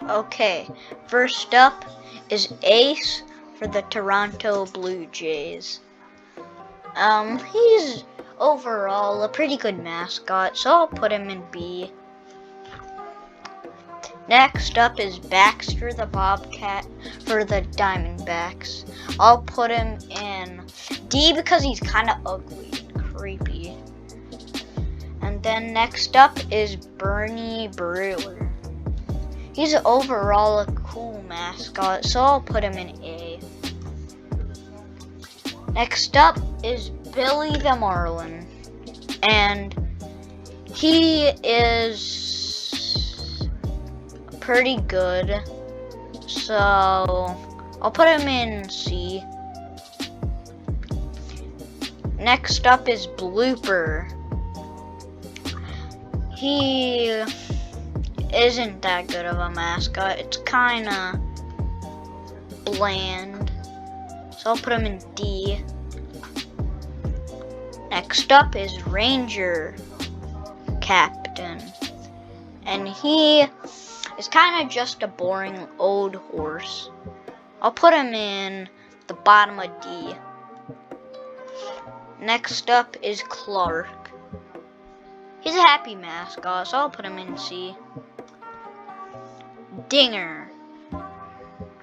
Okay, first up is Ace for the Toronto Blue Jays. He's overall a pretty good mascot, so I'll put him in B. Next up is Baxter the Bobcat for the Diamondbacks. I'll put him in D because he's kind of ugly and creepy. And then next up is Bernie Brewer. He's overall a cool mascot, so I'll put him in A. Next up is Billy the Marlin, and he is pretty good, so I'll put him in C. Next up is Blooper. He isn't that good of a mascot. It's kinda bland, so I'll put him in D. Next up is Ranger Captain, and he is kind of just a boring old horse. I'll put him in the bottom of D. Next up is Clark. He's a happy mascot, so I'll put him in C. Dinger.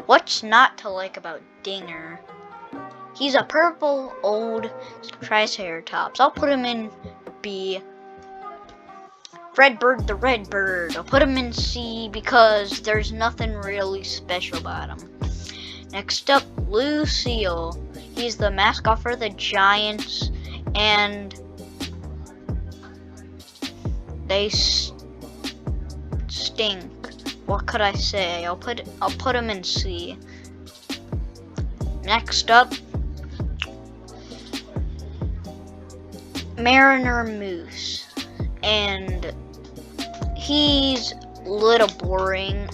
What's not to like about Dinger? He's a purple old Triceratops. I'll put him in B. Redbird the Redbird. I'll put him in C because there's nothing really special about him. Next up, Lucille. He's the mascot for the Giants, and they stink. What could I say? I'll put him in C. Next up, Mariner Moose, and he's a little boring,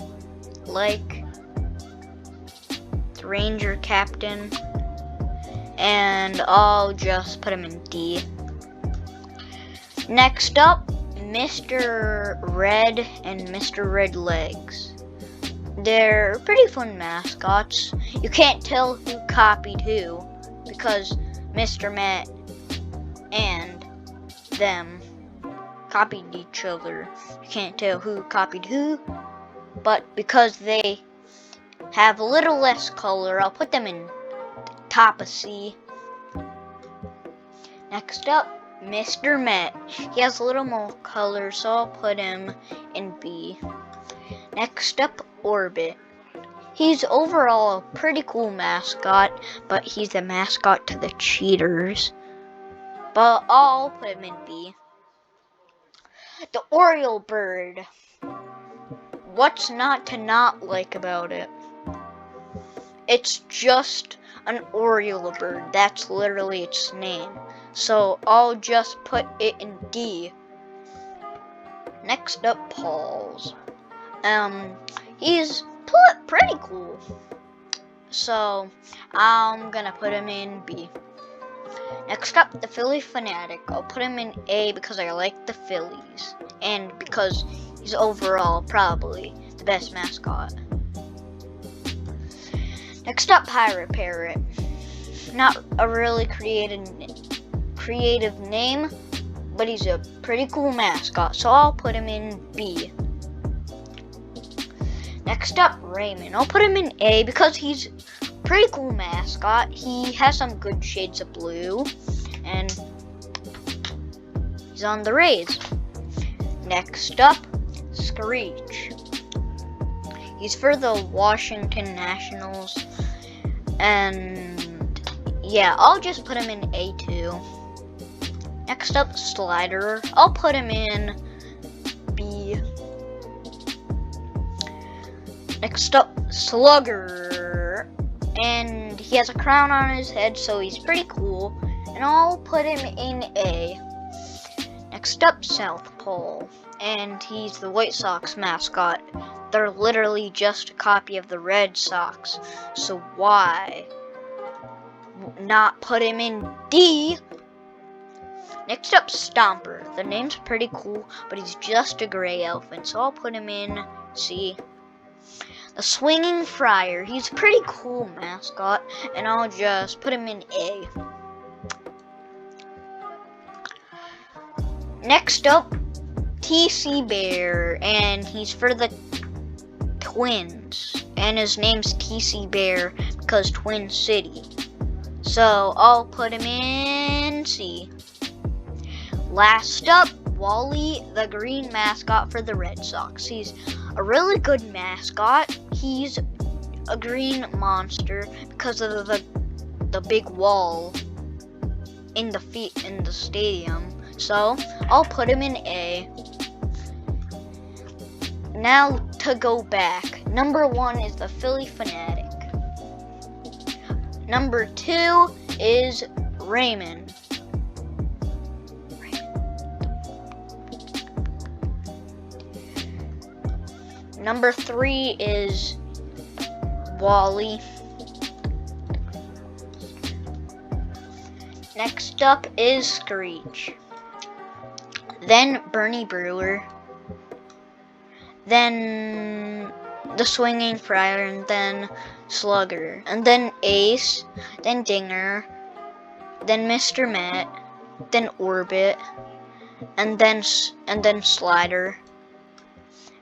like the Ranger Captain, and I'll just put him in D. Next up, Mr. Red and Mr. Red Legs. They're pretty fun mascots. You can't tell who copied who because Mr. Matt and them copied each other. You can't tell who copied who, but because they have a little less color, I'll put them in the top of C. Next up, Mr. Met. He has a little more color, so I'll put him in B. Next up, Orbit. He's overall a pretty cool mascot, but he's a mascot to the cheaters. But I'll put him in B. The Oriole Bird. What's not to not like about it? It's just an Oriole bird. That's literally its name. So I'll just put it in D. Next up, Paul's. He's pretty cool. So I'm gonna put him in B. Next up, the Philly Fanatic. I'll put him in A because I like the Phillies, and because he's overall probably the best mascot. Next up, Pirate Parrot. Not a really creative name, but he's a pretty cool mascot, so I'll put him in B. Next up, Raymond. I'll put him in A because he's a pretty cool mascot. He has some good shades of blue, and he's on the Rays. Next up, Screech. He's for the Washington Nationals, and yeah, I'll just put him in A2. Next up, Slider. I'll put him in B. Next up, Slugger. And he has a crown on his head, so he's pretty cool. And I'll put him in A. Next up, South Pole. And he's the White Sox mascot. they're literally just a copy of the Red Sox. So why not put him in D? Next up, Stomper. The name's pretty cool, but he's just a gray elephant, so I'll put him in C. The Swinging Friar. He's a pretty cool mascot, and I'll just put him in A. Next up, TC Bear, and he's for the Twins, and his name's TC Bear because Twin City. So I'll put him in C. Last up, Wally, the green mascot for the Red Sox. He's a really good mascot. He's a green monster because of the big wall in the stadium. So I'll put him in A. Now to go back. Number 1 is the Philly Fanatic. Number 2 is Raymond. Number 3 is Wally. Next up is Screech. Then Bernie Brewer. Then the Swinging Friar, and then Slugger. And then Ace, then Dinger, then Mr. Met, then Orbit, and then Slider,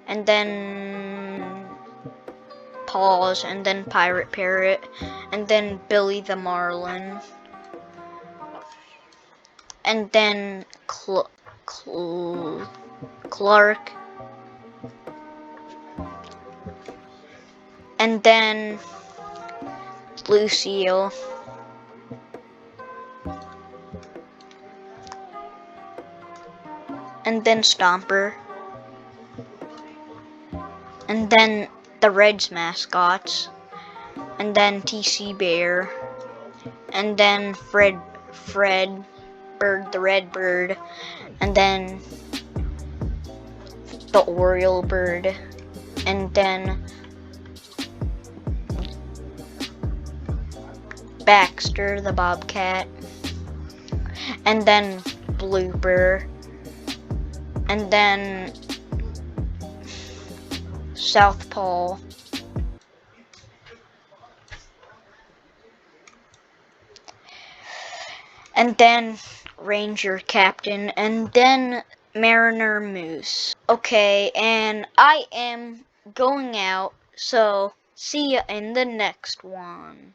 and then Paws, and then Pirate Parrot, and then Billy the Marlin, and then Clark, and then Lucille, and then Stomper, and then the Reds mascots, and then TC Bear, and then Fred Bird, the Red Bird, and then the Oriole Bird, and then Baxter, the Bobcat, and then Blooper, and then Southpaw, and then Ranger Captain, and then Mariner Moose. Okay, and I am going out, so see ya in the next one.